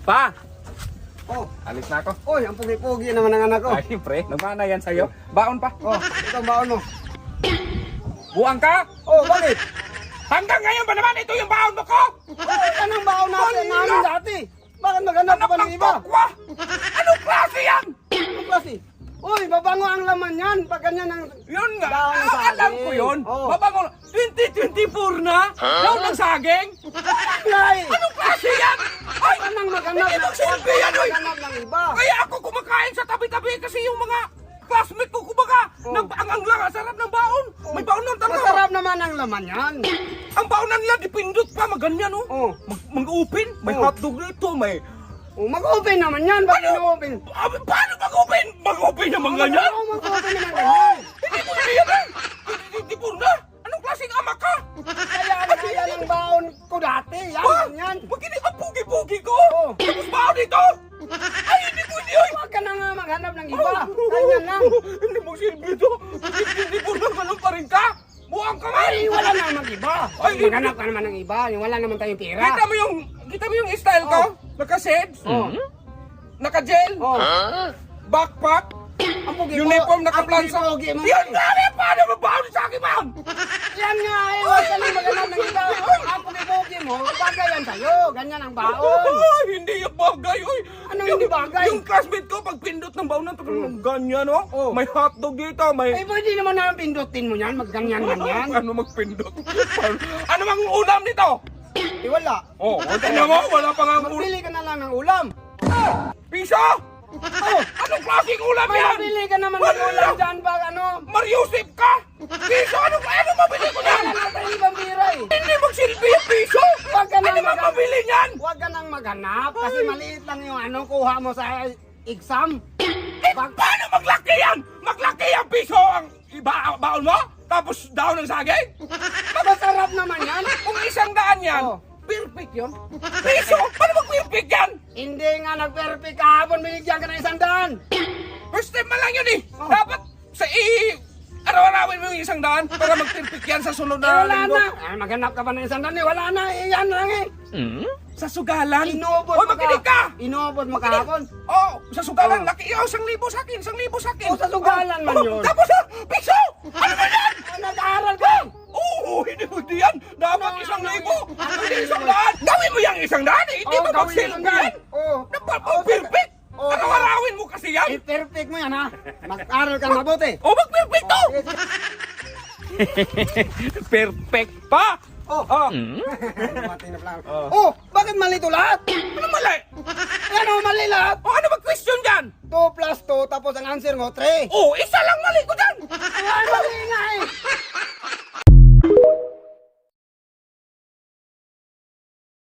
Pa! Oh, Alis na ako. oy, ang pugi-pugi naman ng anak ko. Ay, pre, nagmana yan sa'yo. Baon pa. Oh, ito ang baon mo. Buang ka! Oh, bakit? Hanggang ngayon ba naman ito yung baon mo ko? Oh, anong baon natin namin dati? Bakit maghanap ka pa ng iba? Tokwa! Anong klase yan? Anong klase? Uy, babango ang laman yan. Pag ganyan ang... Yun nga, Daon ng saging. alam ko yun. Oh. Babango, 2024 na? Daon ng saging? Ay! Anong klase yan? Ay, Anong maghanap? hindi magsilbi yan, oy. Maghanap ng iba. Kaya ako kumakain sa tabi-tabi kasi yung mga classmate ko kumbaga, ang lang, ang sarap ng baon. May baon ng talaga. Masarap naman ang laman yan. Ang baonan nila, dipindot pa, maganyan, oh. Oh. Mag-open, may Oh. hotdog dito, may... Oh, mag-open naman yan. Bakit na-open? Paano mag-open? Mag-open naman ganyan? Oo, mag-open naman ganyan. Hindi mo na yan, eh. Hindi po na. Anong klaseng ama ka? Kaya ang baon ko dati. Yan, ganyan. Maginig ang pugi-pugi ko. Oh. Tapos baon dito. Ay, hindi pwede, oy. Huwag ka na nga maghanap ng iba. Ganyan lang. Hindi mo silbi ito. Hindi po naman ang pa rin ka. Buang ka nga. Ay, wala naman iba. Ay, Maghanap ka naman ng iba. Wala naman tayong pera. Kita mo yung style ko? Oh. Naka-shades? Oh. Naka-gel? Oh. Backpack? Ang pugi Uniform nakaplansa? Ang pugi mo. Yun nga rin! Paano mabaon sa akin, ma'am? Yan nga eh. Huwag ka lang maghanap ng iba. Ang pugi mo. Bagay yan sa'yo. Ganyan ang baon. Ay, hindi yung bagay, oy. Anong hindi bagay? Yung classmate ko, pag pindot ng baonan, ganyan, oh. Oh. May hotdog dito, may... Eh, pwede naman na pindutin mo yan. Magganyan-ganyan. Ano magpindot? Ano mang ulam nito? Eh, wala. Oh, tingnan mo, wala pa nga ulam. Magpili ka na lang ng ulam. Piso? Oh, Anong klaseng ulam may yan? mabili ka naman ng Wala. ulam dyan ba, ano? Mariusip ka? Piso, ano mabili ko yan? Wala na tayong ibang bira eh. Hindi magsilbi yung piso. Huwag ka Ano nang ba mabili niyan? Huwag ka nang maghanap kasi maliit lang yung ano, kuha mo sa exam. Eh, paano maglaki yan? Maglaki ang piso ang baon mo? Tapos daon ng saging? Masarap naman yan. Kung 100 yan, Oh. perfect yun. Piso? Paano mag-perfect yan? Hindi nga nag-perfect kahapon, binigyan ka ng 100. First time man lang yun eh. Oh. Dapat sa araw-arawin mo yung 100 para mag-perfect yan sa sunod Eh, na wala linggo. na. Ay, maghanap ka pa ng 100 eh. Wala na. Eh, yan lang eh. Sa sugalan? Inubod Oy, makinig ka! Inubod mo kahapon. Oh, sa sugalan, Oh. laki. Oh, 1,000 sa akin, 1,000 sa akin. Oh, sa sugalan man yun. Tapos, piso! Ano ba yan? Oh, nag-aaral ka. Oo, hindi pwede yan. Dapat Ano, 1,000. ano, Hindi ano, 100. Gawin mo yung 100 eh. Hindi Oh, ba gawin mag-silbi mo yan? Oh. Dapat perfect. Oh, Araw-arawin mo kasi yan. I-perfect mo yan ha. Mag-aral ka mabuti. Oh, mag-perfect to. Yes. Perfect pa. Oh. Oh. Matinap lang. Oh, bakit mali ito lahat? Ano mali? Ano mali lahat? Oh, ano mag-question dyan? 2 plus 2 tapos ang answer mo 3. Oh, isa lang mali ko dyan. Ay, mali nga eh.